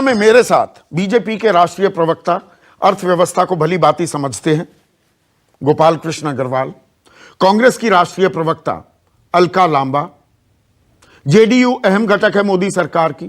में मेरे साथ बीजेपी के राष्ट्रीय प्रवक्ता, अर्थव्यवस्था को भली भांति समझते हैं, गोपाल कृष्ण अग्रवाल, कांग्रेस की राष्ट्रीय प्रवक्ता अलका लांबा, जेडीयू अहम घटक है मोदी सरकार की,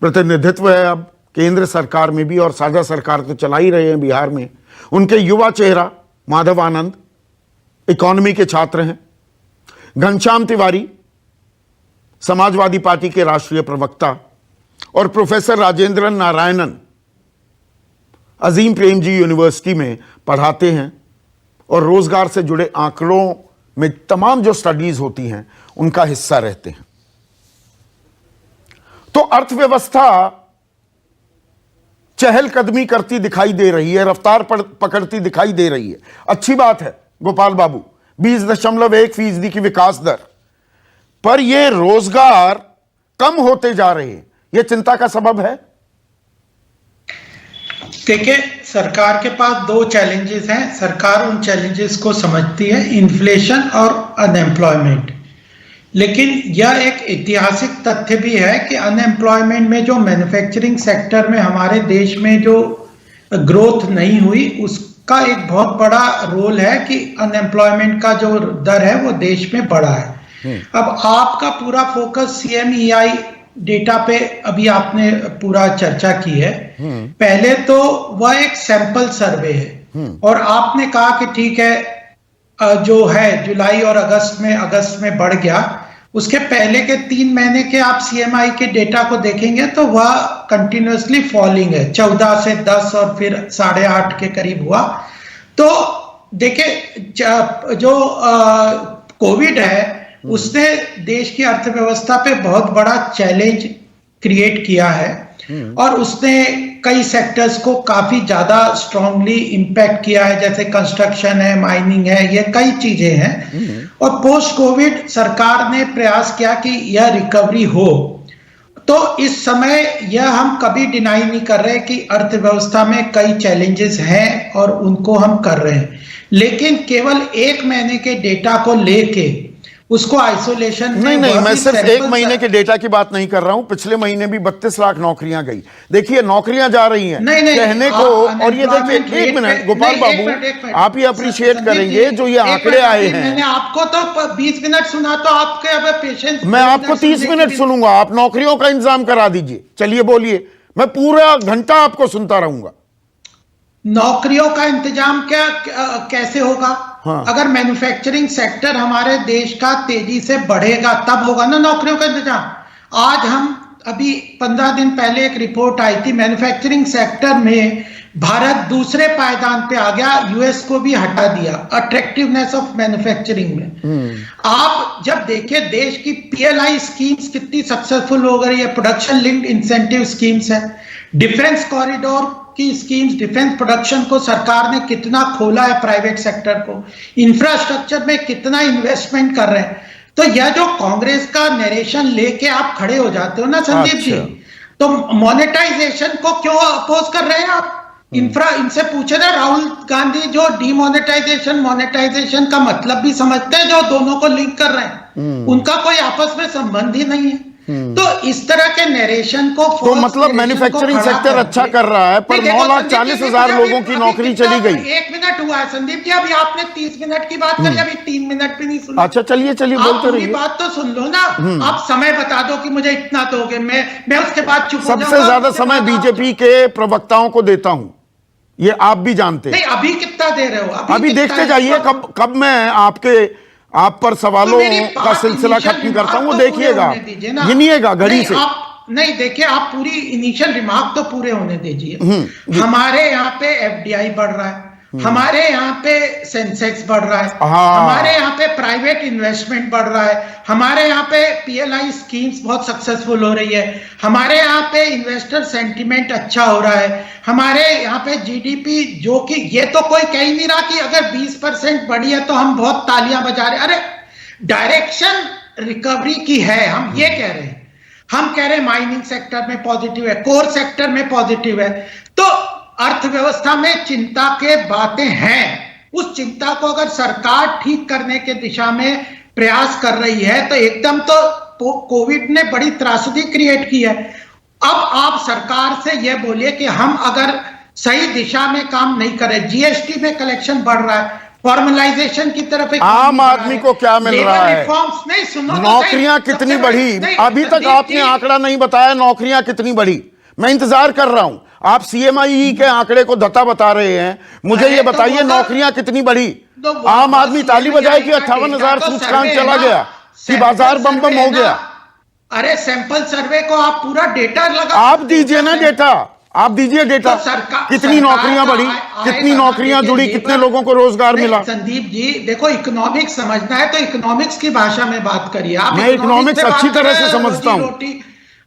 प्रतिनिधित्व है अब केंद्र सरकार में भी और साझा सरकार तो चला ही रहे हैं बिहार में, उनके युवा चेहरा माधव आनंद इकोनॉमी के छात्र हैं, घनश्याम तिवारी समाजवादी पार्टी के राष्ट्रीय प्रवक्ता और प्रोफेसर राजेंद्रन नारायणन अजीम प्रेमजी यूनिवर्सिटी में पढ़ाते हैं और रोजगार से जुड़े आंकड़ों में तमाम जो स्टडीज होती हैं उनका हिस्सा रहते हैं। तो अर्थव्यवस्था चहलकदमी करती दिखाई दे रही है, रफ्तार पकड़ती दिखाई दे रही है। अच्छी बात है गोपाल बाबू, 20.1% की विकास दर, पर यह रोजगार कम होते जा रहे हैं, यह चिंता का सबब है। देखिए, सरकार के पास दो चैलेंजेस हैं। सरकार उन चैलेंजेस को समझती है, इन्फ्लेशन और अनएम्प्लॉयमेंट। लेकिन यह एक ऐतिहासिक तथ्य भी है कि अनएम्प्लॉयमेंट में जो मैन्युफैक्चरिंग सेक्टर में हमारे देश में जो ग्रोथ नहीं हुई, उसका एक बहुत बड़ा रोल है कि अनएम्प्लॉयमेंट का जो दर है वो देश में बढ़ा है। अब आपका पूरा फोकस CMEI डेटा पे अभी आपने पूरा चर्चा की है। पहले तो वह एक सैंपल सर्वे है और आपने कहा कि ठीक है जो है जुलाई और अगस्त में बढ़ गया। उसके पहले के 3 महीने के आप CMI के डेटा को देखेंगे तो वह कंटिन्यूअसली फॉलिंग है, 14 से 10 और फिर 8.5 के करीब हुआ। तो देखिए, जो कोविड है उसने देश की अर्थव्यवस्था पे बहुत बड़ा चैलेंज क्रिएट किया है और उसने कई सेक्टर्स को काफी ज्यादा स्ट्रांगली इंपैक्ट किया है, जैसे कंस्ट्रक्शन है, माइनिंग है, ये कई चीजें हैं। और पोस्ट कोविड सरकार ने प्रयास किया कि यह रिकवरी हो। तो इस समय यह हम कभी डिनाई नहीं कर रहे कि अर्थव्यवस्था में कई चैलेंजेस हैं और उनको हम कर रहे हैं, लेकिन केवल 1 महीने के डेटा को लेके उसको आइसोलेशन नहीं, मैं सिर्फ 1 महीने के डेटा की बात नहीं कर रहा हूं। पिछले महीने भी 32 लाख नौकरियां गई। देखिए, नौकरियां जा रही हैं कहने को। और ये देखिए, 1 मिनट गोपाल बाबू, आप ही अप्रिशिएट करेंगे जो ये आंकड़े आए हैं। मैंने आपको तो 20 मिनट सुना, तो आपके अब पेशेंस। मैं आपको 30 मिनट सुनूंगा। आप नौकरियों का इंतजाम करा दीजिए। चलिए बोलिए, मैं पूरा घंटा आपको सुनता रहूंगा। नौकरियों का इंतजाम कैसे होगा? हाँ। अगर मैन्युफैक्चरिंग सेक्टर हमारे देश का तेजी से बढ़ेगा तब होगा ना नौकरियों का इंतजाम। आज हम अभी 15 दिन पहले एक रिपोर्ट आई थी, मैन्युफैक्चरिंग सेक्टर में भारत दूसरे पायदान पे आ गया, यूएस को भी हटा दिया अट्रैक्टिवनेस ऑफ मैन्युफैक्चरिंग में। आप जब देखिए देश की PLI स्कीम्स कितनी सक्सेसफुल हो गई है, प्रोडक्शन लिंक्ड इंसेंटिव स्कीम्स है, डिफेंस कॉरिडोर की स्कीम्स, डिफेंस प्रोडक्शन को सरकार ने कितना खोला है प्राइवेट सेक्टर को, इंफ्रास्ट्रक्चर में कितना इन्वेस्टमेंट कर रहे हैं। तो यह जो कांग्रेस का नरेशन लेके आप खड़े हो जाते हो ना संदीप जी, तो मोनेटाइजेशन को क्यों अपोज कर रहे हैं आप? इनसे पूछे ना राहुल गांधी, जो डीमोनेटाइजेशन मोनेटाइजेशन का मतलब भी समझते हैं, जो दोनों को लिंक कर रहे हैं, उनका कोई आपस में संबंध ही नहीं है। तो इस तरह के नरेशन को, तो मतलब मैन्युफैक्चरिंग सेक्टर अच्छा कर रहा है, पर 9,40,000 लोगों की नौकरी चली गई। 1 मिनट हुआ है संदीप जी, अभी आपने 30 मिनट की बात करी, अभी 3 मिनट भी नहीं सुना। अच्छा, चलिए बोलते रहिए। बात तो सुन लो ना, आप समय बता दो कि मुझे इतना दोगे, मैं उसके बाद चुप हो जाऊंगा। सबसे ज्यादा समय बीजेपी के प्रवक्ताओं को देता हूं, ये आप भी जानते हैं। नहीं, अभी कितना दे रहे हो? अभी देखते जाइए कब मैं आप पर सवालों का सिलसिला खत्म करता हूं, वो देखिएगा, गिनिएगा घड़ी से। नहीं, देखिए, आप पूरी इनिशियल रिमार्क तो पूरे होने दीजिए। हमारे यहाँ पे FDI बढ़ रहा है, हमारे यहाँ पे सेंसेक्स बढ़ रहा है, हमारे यहाँ पे प्राइवेट इन्वेस्टमेंट बढ़ रहा है, हमारे यहाँ पे PLI स्कीम्स बहुत सक्सेसफुल हो रही है, हमारे यहाँ पे इन्वेस्टर सेंटिमेंट अच्छा हो रहा है, हमारे यहाँ पे GDP, जो कि ये तो कोई कह ही नहीं रहा कि अगर 20% बढ़ी है तो हम बहुत तालियां बजा रहे हैं। अरे, डायरेक्शन रिकवरी की है, हम ये कह रहे हैं। हम कह रहे हैं माइनिंग सेक्टर में पॉजिटिव है, कोर सेक्टर में पॉजिटिव है। तो अर्थव्यवस्था में चिंता के बातें हैं। उस चिंता को अगर सरकार ठीक करने के दिशा में प्रयास कर रही है तो एकदम तो कोविड ने बड़ी त्रासदी क्रिएट की है। अब आप सरकार से यह बोलिए कि हम अगर सही दिशा में काम नहीं करें, जीएसटी में कलेक्शन बढ़ रहा है, फॉर्मलाइजेशन की तरफ आम आदमी को क्या मिल रहा है, रिफॉर्म्स नहीं, सुनो, नौकरियां कितनी बढ़ी, अभी तक आपने आंकड़ा नहीं बताया नौकरियां कितनी बढ़ी। मैं इंतजार कर रहा हूं, आप सीएमआई के आंकड़े को धत्ता बता रहे हैं, मुझे ये बताइए नौकरियां कितनी बढ़ी। आम आदमी ताली बजाए कि 58,000 सूचकांक चला गया कि बाजार बम बम हो गया। अरे सैंपल सर्वे को आप पूरा डेटा लगा, आप दीजिए ना डेटा, आप दीजिए डेटा, कितनी नौकरियां बढ़ी, कितनी नौकरियां जुड़ी, कितने लोगों को रोजगार मिला। संदीप जी देखो, इकोनॉमिक्स समझना है तो इकोनॉमिक्स की भाषा में बात करिए। आप मैं इकोनॉमिक्स अच्छी तरह से समझता हूं।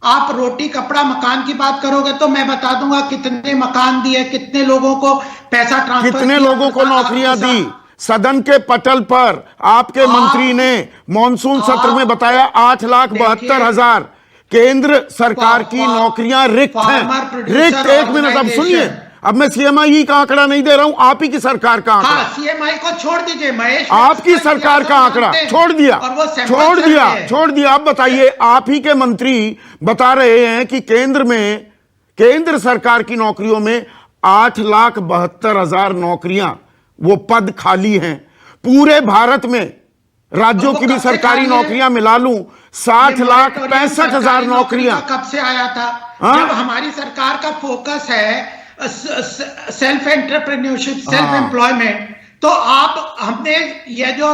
आप रोटी कपड़ा मकान की बात करोगे तो मैं बता दूंगा कितने मकान दिए, कितने लोगों को पैसा ट्रांसफर, कितने लोगों को नौकरियां दी। सदन के पटल पर आपके मंत्री ने मॉनसून सत्र में बताया 8,72,000 केंद्र सरकार की नौकरियां रिक्त हैं, रिक्त। एक मिनट, अब सुनिए, अब मैं सीएमआई का आंकड़ा नहीं दे रहा हूं, आप ही की सरकार का आंकड़ा। सीएमआई को छोड़ दीजिए महेश, आपकी सरकार का आंकड़ा छोड़ दिया, छोड़ दिया, छोड़ दिया। अब बताइए, आप ही के मंत्री बता रहे हैं कि केंद्र में, केंद्र सरकार की नौकरियों में 8,72,000 नौकरियां, वो पद खाली हैं। पूरे भारत में राज्यों की भी सरकारी नौकरियां मिला लूं 60,65,000 नौकरियां। कब से आया था? जब हमारी सरकार का फोकस है सेल्फ एंटरप्रेन्योरशिप, सेल्फ एम्प्लॉयमेंट, तो आप, हमने ये जो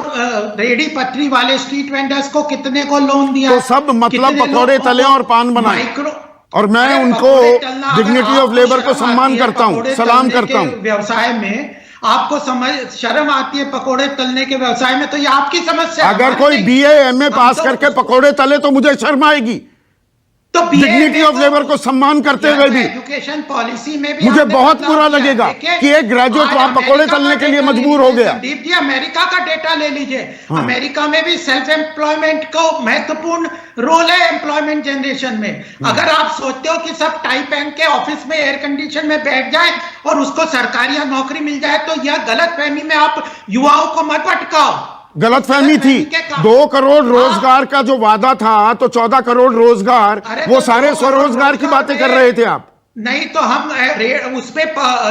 रेडी पटरी वाले स्ट्रीट वेंडर्स को कितने को लोन दिया, तो सब मतलब पकौड़े तले और पान बनाए। और मैं उनको डिग्निटी ऑफ लेबर को सम्मान करता हूं, सलाम करता हूं। व्यवसाय में आपको शर्म आती है पकोड़े तलने के व्यवसाय में, तो ये आपकी समस्या। अगर कोई बीए एमए पास करके पकोड़े तले तो मुझे शर्म आएगी, तो डिग्निटी ऑफ लेबर को सम्मान करते हुए भी एजुकेशन पॉलिसी में भी मुझे बहुत बुरा लगेगा कि एक ग्रेजुएट वहां पकोड़े तलने के लिए मजबूर हो गया। संदीप जी, अमेरिका का डेटा ले लीजिए। अमेरिका में भी सेल्फ एम्प्लॉयमेंट को महत्वपूर्ण रोल है एम्प्लॉयमेंट जनरेशन में। अगर आप सोचते हो कि सब टाई पहन के ऑफिस में एयर कंडीशन में बैठ जाए और उसको सरकारी नौकरी मिल जाए, तो यह गलतफहमी में आप युवाओं को मत भटकाओ। गलतफहमी थी। 2 करोड़ रोजगार का जो वादा था, तो 14 करोड़ रोजगार, वो सारे स्वरोजगार की बातें कर रहे थे आप। नहीं तो हम उसमें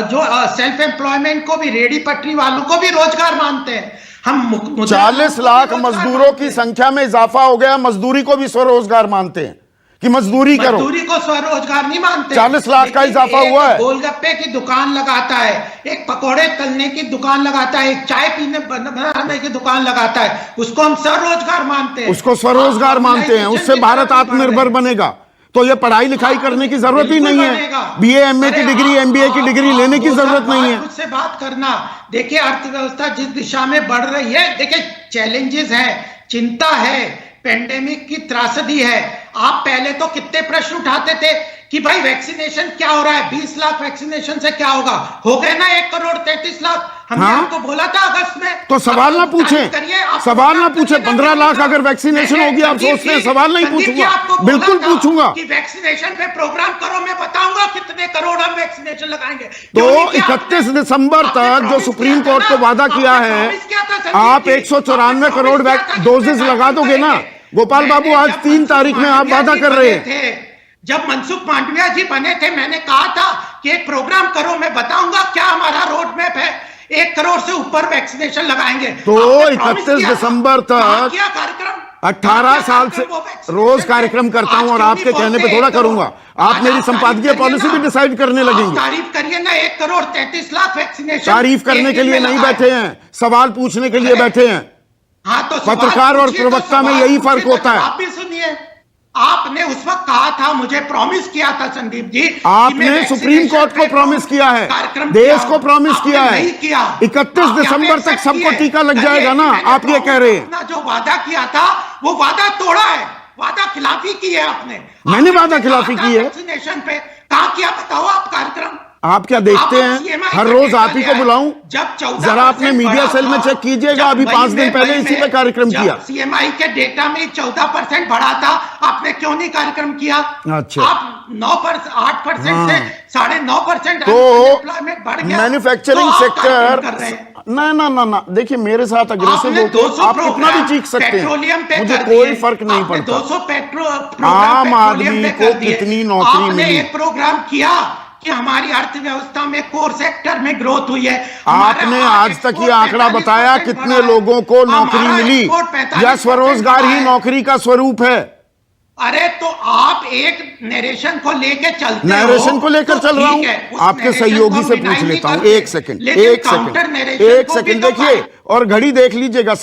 जो सेल्फ एम्प्लॉयमेंट को भी, रेडी पटरी वालों को भी रोजगार मानते हैं हम। 40 लाख मजदूरों की संख्या में इजाफा हो गया, मजदूरी को भी स्वरोजगार मानते हैं कि मजदूरी करो। मजदूरी को स्वरोजगार नहीं मानते। 40 लाख का इजाफा हुआ है। गोलगप्पे की दुकान लगाता है, एक पकोड़े तलने की दुकान लगाता है, एक चाय पीने बनाने की दुकान लगाता है, उसको हम स्वरोजगार मानते हैं। उसको स्वरोजगार मानते हैं, उससे भारत आत्मनिर्भर बनेगा। तो ये पढ़ाई लिखाई करने की जरूरत ही नहीं है, बीए एमए की डिग्री, एमबीए की डिग्री लेने की जरूरत नहीं है। मुझसे बात करना। देखिए, अर्थव्यवस्था जिस दिशा में बढ़ रही है, देखिए चैलेंजेस है, चिंता है, पेंडेमिक की त्रासदी है। आप पहले तो कितने प्रश्न उठाते थे कि भाई वैक्सीनेशन क्या हो रहा है, 20 लाख वैक्सीनेशन से क्या होगा, हो गए ना 1,33,00,000। हमने आपको बोला था अगस्त में। तो सवाल ना पूछे, सवाल ना पूछे। 15 लाख अगर वैक्सीनेशन होगी, आप सोचते हैं सवाल नहीं पूछूंगा? बिल्कुल पूछूंगा कि वैक्सीनेशन पे प्रोग्राम करो, मैं बताऊंगा कितने करोड़ हम वैक्सीनेशन लगाएंगे। तो 31 दिसंबर तक जो सुप्रीम कोर्ट को वादा किया है, आप 194 करोड़ डोजेस लगा दोगे ना गोपाल बाबू? आज 3 तारीख में आप वादा कर रहे हैं। जब मनसुख मांडविया जी बने थे, मैंने कहा था कि एक प्रोग्राम करो, मैं बताऊंगा क्या हमारा रोड मैप है, 1 करोड़ से ऊपर वैक्सीनेशन लगाएंगे। तो 31 दिसंबर तक 18 साल से रोज कार्यक्रम करता हूं और आपके कहने पे थोड़ा करूंगा। आप मेरी संपादकीय पॉलिसी भी डिसाइड करने लगेंगे। तारीफ करिए ना, 1,33,00,000 वैक्सीनेशन। तारीफ करने के लिए नहीं बैठे हैं, सवाल पूछने के लिए बैठे हैं। हाँ, तो पत्रकार और प्रवक्ता में यही फर्क होता है। आप भी सुनिए, आपने उस वक्त कहा था, मुझे प्रॉमिस किया था संदीप जी, आपने सुप्रीम कोर्ट को प्रॉमिस किया है, देश को प्रॉमिस किया है, 31 दिसंबर तक सबको टीका लग जाएगा ना, आप ये कह रहे हैं। जो वादा किया था वो वादा तोड़ा है, वादा खिलाफी की है आपने। मैंने वादा खिलाफी की है? वैक्सीनेशन पे कहा किया, बताओ आप कार्यक्रम। आप क्या देखते हैं हर रोज आप ही को बुलाऊं? जरा अपने मीडिया सेल में चेक कीजिएगा, अभी 5 दिन पहले इसी पे कार्यक्रम किया। सीएमआई के डेटा में 14% बढ़ा था, आपने क्यों नहीं कार्यक्रम किया? अच्छा, आप 8% से 9.5% तो मैन्युफैक्चरिंग सेक्टर ना ना ना ना, देखिए मेरे साथ अग्रेसिव आपने होकर 200 आप कितना भी चीख सकते पेट्रोलियम पे हैं, मुझे कर कोई दिए। फर्क नहीं आपने पड़ता। 200 प्रोग्राम आम पेट्रोलियम आदमी पे को कर दिए। कितनी नौकरी आपने मिली? एक प्रोग्राम किया कि हमारी अर्थव्यवस्था में कोर सेक्टर में ग्रोथ हुई है। हमारा आपने आज तक ये एक्सपोर्ट आंकड़ा 45% बताया कितने बढ़ा है। लोगों को नौकरी हमारा मिली? एक्सपोर्ट 45% या स्वरोजगार बढ़ा ही है। नौकरी का स्वरूप है? अरे तो आप एक नरेशन को लेके चलते हो, नरेशन को लेकर तो चल रहा ठीक है, हूं, उस आपके नरेशन सहयोगी को से डिनाई पूछ नहीं लेता हूं। करते, एक सेकंड, लेकिन एक काउंटर सेकंड, नरेशन एक को भी सेकंड, तो देखिए और घड़ी देख लीजिएगा।